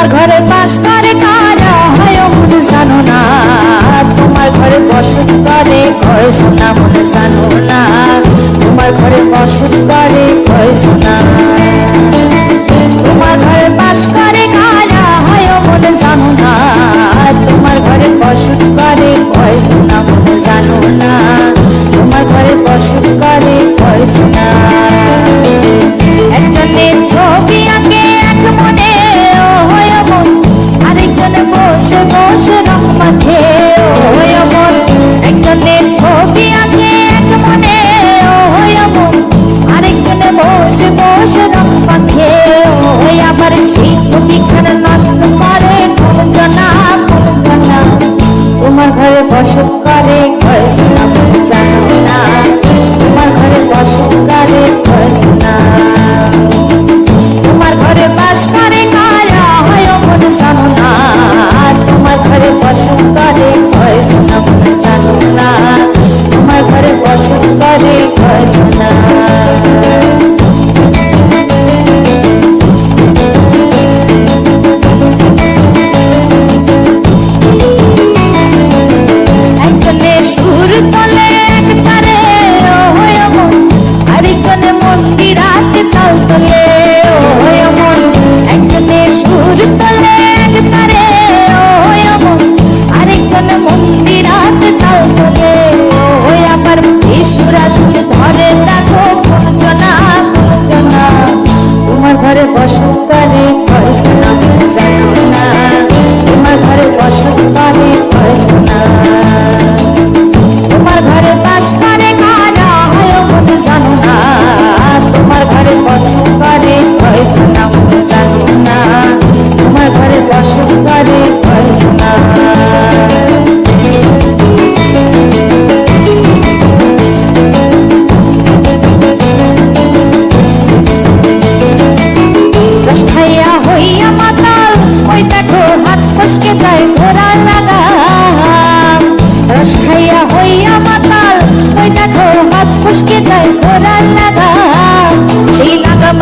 তোমার ঘরে বাস করে কারা হয় মন জানো না, তোমার ঘরে বসত করে কয় সোনা মন জানো না, তোমার ঘরে বসত করে কয় সোনা। তোমার ঘরে বাস করে কারা হয় মন জানো না, তোমার ঘরে বসত করে কয় সোনা মন জানো না, তোমার ঘরে বসত করে কয় সোনা। একজনের ছবি আঁকে এক মনে ও হয় মন, আরেকজনে বসে বসে রং মাখে ও হয় মন। একজনের ছবি আঁকে এক মনে ও হয় মন, আরেকজনে বসে বসে রং মাখে ও হয়। আবার সেই ছবিখানা নষ্ট করে কোন জনা কোন জনা, তোমার ঘরে বসত করে কয় সোনা মন জানো না, তোমার ঘরে বসত করে কয় সোনা। তোমার ঘরে বাস করে কারা হয় মন জানো না, তোমার ঘরে বসত করে কয় সোনা মন জানো না, তোমার ঘরে বসত করে কয় সোনা। একজনে সুর তোলে এক তারে ও হয় মন, আরেকজনে মন্দিরাতে তাল তোলে ও হয় মন। একজনে সুর তোলে এক তারে ও হয় মন, আরেকজনে মন্দিরাতে তাল তোলে ও হয়। আবার সুরা সুর ধরে দেখো কোন জনা কোন জনা, তোমার ঘরে বসত করে কয় সোনা মন জানো না, তোমার ঘরে বসত করে কয় সোনা। তোমার ঘরে বাস করে কারা হয় মন জানো না, তোমার ঘরে বসত করে কয় সোনা মন জানো না, তোমার ঘরে বসত করে কয় সোনা। রস খাইয়া হইয়া মাতাল ওই দেখো হাত ফসকে যায় ঘোড়া লাগাম, রস খাইয়া হইয়া মাতাল ওই দেখো হাত ফসকে যায় ঘোড়া লাগাম। সেই লাগাম